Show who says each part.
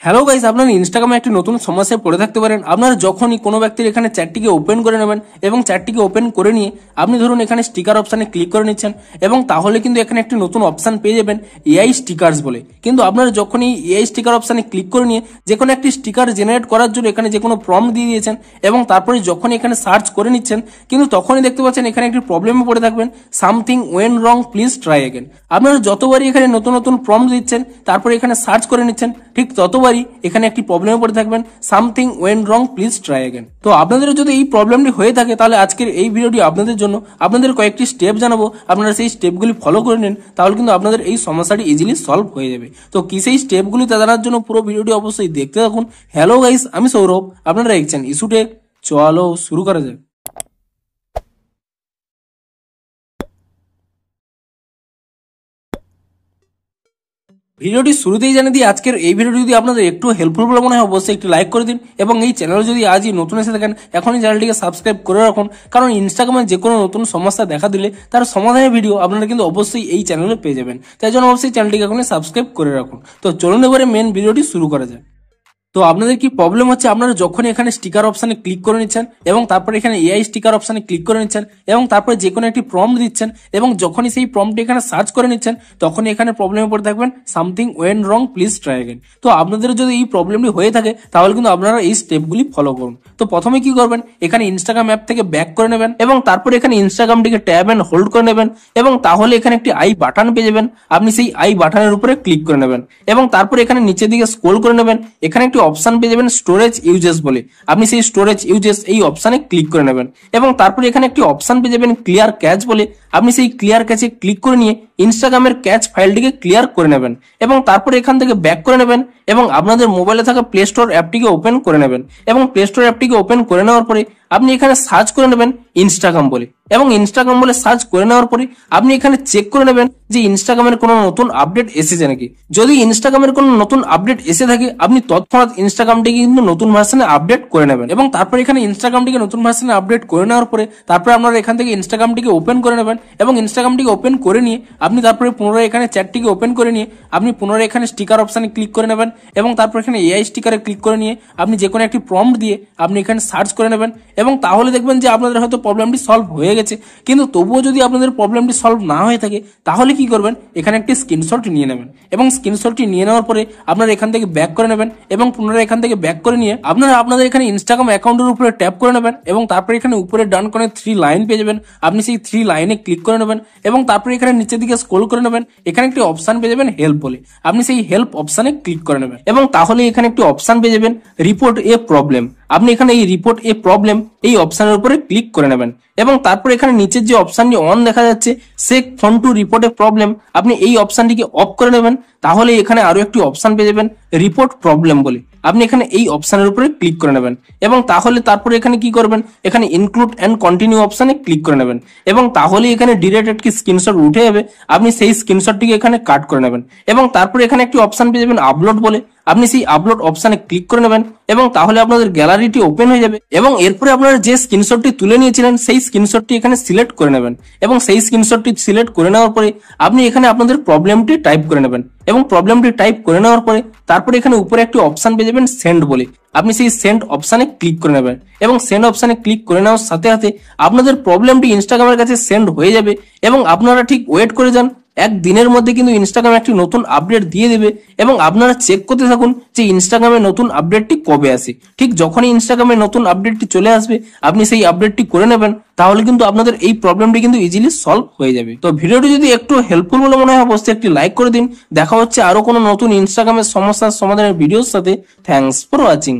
Speaker 1: Hello guys, আপনারা ইনস্টাগ্রামে একটি নতুন সমস্যায় পড়ে থাকতে পারেন। আপনারা যখনই কোনো ব্যক্তির এখানে চ্যাটটিকে ওপেন করে নেবেন এবং চ্যাটটিকে ওপেন করে নিয়ে আপনি ধরুন এখানে স্টিকার অপশানে ক্লিক করে নিচ্ছেন এবং তাহলে কিন্তু এখানে একটি নতুন অপশান পেয়ে যাবেন এআই স্টিকারস বলে। কিন্তু আপনারা যখন এই এআই স্টিকার অপশানে ক্লিক করে নিয়ে যে কোনো একটি স্টিকার জেনারেট করার জন্য এখানে যে কোনো প্রম্পট দিয়ে দিয়েছেন এবং তারপরে যখন এখানে সার্চ করে নিচ্ছেন, কিন্তু তখনই দেখতে পাচ্ছেন এখানে একটি প্রবলেমে পড়ে থাকবেন, something went wrong please try again. আপনারা যতবারই এখানে নতুন নতুন প্রম্পট দিচ্ছেন তারপরে এখানে সার্চ করে নিচ্ছেন, ঠিক ততবারই এখানে একটি প্রবলেমে পড়ে থাকবেন, something went wrong please try again. তো আপনাদের যদি এই প্রবলেমটি হয়ে থাকে তাহলে আজকের এই ভিডিওটি আপনাদের জন্য। আপনাদের কয়েকটি স্টেপ জানাবো, আপনারা সেই স্টেপগুলি ফলো করে নিন, তাহলে কিন্তু আপনাদের এই সমস্যাটি ইজিলি সলভ হয়ে যাবে। তো কি সেই স্টেপগুলি তা জানার জন্য পুরো ভিডিওটি অবশ্যই দেখতে থাকুন। হ্যালো গাইস, আমি সৌরভ, আপনারা দেখছেন ইস্যুটেক। চলো শুরু করা যাক। ভিডিওটি শুরুতেই জানিয়ে দিই, আজকের এই ভিডিওটি যদি আপনাদের একটু হেল্পফুল বলে মনে হয় অবশ্যই একটি লাইক করে দিন এবং এই চ্যানেলে যদি আজই নতুন এসে থাকেন এখনই চ্যানেলটিকে সাবস্ক্রাইব করে রাখুন, কারণ ইনস্টাগ্রামে যে কোনো নতুন সমস্যা দেখা দিলে তার সমাধানের ভিডিও আপনারা কিন্তু অবশ্যই এই চ্যানেলে পেয়ে যাবেন। তাই জন্য অবশ্যই চ্যানেলটিকে এখনই সাবস্ক্রাইব করে রাখুন। তো চলুন এবারে মেন ভিডিওটি শুরু করা যায়। তো আপনাদের কি প্রবলেম হচ্ছে, আপনারা যখন এখানে স্টিকার অপশানে ক্লিক করে নিচ্ছেন এবং তারপরে এখানে এআই স্টিকার অপশানে ক্লিক করে নিচ্ছেন এবং তারপরে যে কোনো একটি প্রম্পট দিচ্ছেন এবং যখনই সেই প্রম্পট এখানে সার্চ করে নিচ্ছেন তখনই এখানে প্রবলেমে পড়ে থাকবেন, something went wrong please try again. তো আপনাদের যদি এই প্রবলেমটি হয়ে থাকে তাহলে কিন্তু আপনারা এই স্টেপগুলি ফলো করুন। তো প্রথমে কি করবেন, এখানে ইনস্টাগ্রাম অ্যাপ থেকে ব্যাক করে নেবেন এবং তারপরে এখানে ইনস্টাগ্রামটিকে ট্যাব এন্ড হোল্ড করে নেবেন এবং তাহলে এখানে একটি আই বাটন পেয়ে যাবেন। আপনি সেই আই বাটনের উপরে ক্লিক করে নেবেন এবং তারপরে এখানে নিচের দিকে স্ক্রল করে নেবেন, এখানে একটি অপশন পেয়ে যাবেন স্টোরেজ ইউজেস বলে। আপনি সেই স্টোরেজ ইউজেস এই অপশনে ক্লিক করে নেবেন এবং তারপরে এখানে একটি অপশন পেয়ে যাবেন ক্লিয়ার ক্যাচ বলে। আপনি সেই ক্লিয়ার ক্যাচে ক্লিক করে নিয়ে ইনস্টাগ্রামের ক্যাচ ফাইলটিকে ক্লিয়ার করে নেবেন এবং তারপরে এখান থেকে ব্যাক করে নেবেন এবং আপনাদের মোবাইলে থাকা প্লে স্টোর অ্যাপটিকে ওপেন করে নেবেন এবং প্লে স্টোর অ্যাপটিকে ওপেন করে নেওয়ার পরে আপনি এখানে সার্চ করে নেবেন ইনস্টাগ্রাম বলে এবং ইনস্টাগ্রাম বলে সার্চ করে নেওয়ার পরে আপনি এখানে চেক করে নেবেন যে ইনস্টাগ্রামের কোনো নতুন আপডেট এসেছে নাকি। যদি ইনস্টাগ্রামের কোনো নতুন আপডেট এসে থাকে আপনি তৎক্ষণাৎ ইনস্টাগ্রামটিকে কিন্তু নতুন ভার্সনে আপডেট করে নেবেন এবং তারপর এখানে ইনস্টাগ্রামটিকে নতুন ভার্সনে আপডেট করে নেওয়ার পরে তারপরে আপনারা এখান থেকে ইনস্টাগ্রামটিকে ওপেন করে নেবেন এবং ইনস্টাগ্রামটিকে ওপেন করে নিয়ে আপনি তারপরে পুনরায় এখানে চ্যাটটিকে ওপেন করে নিয়ে আপনি পুনরায় এখানে স্টিকার অপশানে ক্লিক করে নেবেন এবং তারপর এখানে এআই স্টিকারে ক্লিক করে নিয়ে আপনি যে কোনো একটি প্রম্পট দিয়ে আপনি এখানে সার্চ করে নেবেন এবং তাহলে দেখবেন যে আপনাদের হয়তো প্রবলেমটি সলভ হয়ে গেছে। কিন্তু তবুও যদি আপনাদের প্রবলেমটি সলভ না হয়ে থাকে তাহলে কি করবেন, এখানে একটি স্ক্রিনশট নিয়ে নেবেন এবং স্ক্রিনশটটি নিয়ে নেওয়ার পরে আপনারা এখান থেকে ব্যাক করে নেবেন এবং পুনরায় এখান থেকে ব্যাক করে নিয়ে আপনারা আপনাদের এখানে ইনস্টাগ্রাম অ্যাকাউন্টের উপরে ট্যাপ করে নেবেন এবং তারপরে এখানে উপরে ডান কোণে 3 লাইন পেয়ে যাবেন। আপনি সেই 3 লাইনে ক্লিক করে নেবেন এবং তারপরে এখানে নিচের দিকে স্ক্রল করে নেবেন, এখানে একটি অপশন পেয়ে যাবেন হেল্প বলে। আপনি সেই হেল্প অপশনে ক্লিক করে নেবেন এবং তাহলে এখানে একটি অপশন পেয়ে যাবেন রিপোর্ট এ প্রবলেম। আপনি এখানে এই রিপোর্ট এ প্রবলেম এই অপশনের উপরে ক্লিক করে নেবেন এবং তারপর এখানে নিচের যে অপশনটি অন দেখা যাচ্ছে shake phone to report a problem, আপনি এই অপশনটিকে অফ করে নেবেন। তাহলে এখানে আরো একটি অপশন পেয়ে যাবেন রিপোর্ট প্রবলেম বলে। আপনি এখানে এই অপশনের উপরে ক্লিক করে নেবেন এবং তাহলে তারপরে এখানে কি করবেন, এখানে ইনক্লুড এন্ড কন্টিনিউ অপশনে ক্লিক করে নেবেন এবং তাহলে এখানে ডিরেক্ট একটি স্ক্রিনশট উঠে যাবে। আপনি সেই স্ক্রিনশটটিকে এখানে কাট করে নেবেন এবং তারপরে এখানে একটি অপশন পেয়ে যাবেন আপলোড বলে। আপনি সেই আপলোড অপশনে ক্লিক করে নেবেন এবং তাহলে আপনাদের গ্যালারিটি ওপেন হয়ে যাবে এবং এরপরে আপনারা যে স্ক্রিনশটটি তুলে নিয়েছিলেন সেই স্ক্রিনশটটি এখানে সিলেক্ট করে নেবেন এবং সেই স্ক্রিনশটটি সিলেক্ট করে নেওয়ার পরে আপনি এখানে আপনাদের প্রবলেমটি টাইপ করে নেবেন এবং প্রবলেমটি টাইপ করে নেওয়ার পরে তারপরে এখানে উপরে একটি অপশন পেয়ে যাবেন সেন্ড বলে। আপনি সেই সেন্ড অপশনে ক্লিক করে নেবেন এবং সেন্ড অপশনে ক্লিক করে নেওয়ার সাথে সাথে আপনাদের প্রবলেমটি ইনস্টাগ্রামের কাছে সেন্ড হয়ে যাবে এবং আপনারা ঠিক ওয়েট করে যান, একদিনের মধ্যে কিন্তু ইনস্টাগ্রাম একটি নতুন আপডেট দিয়ে দেবে এবং আপনারা চেক করতে থাকুন যে ইনস্টাগ্রামে নতুন আপডেটটি কবে আসে। ঠিক যখনই ইনস্টাগ্রামে নতুন আপডেটটি চলে আসবে আপনি সেই আপডেটটি করে নেবেন, তাহলে কিন্তু আপনাদের এই প্রবলেমটি কিন্তু ইজিলি সলভ হয়ে যাবে। তো ভিডিওটি যদি একটু হেল্পফুল বলে মনে হয় অবশ্যই একটি লাইক করে দিন। দেখা হচ্ছে আরো কোনো নতুন ইনস্টাগ্রামের সমস্যার সমাধানের ভিডিওর সাথে। Thanks for watching.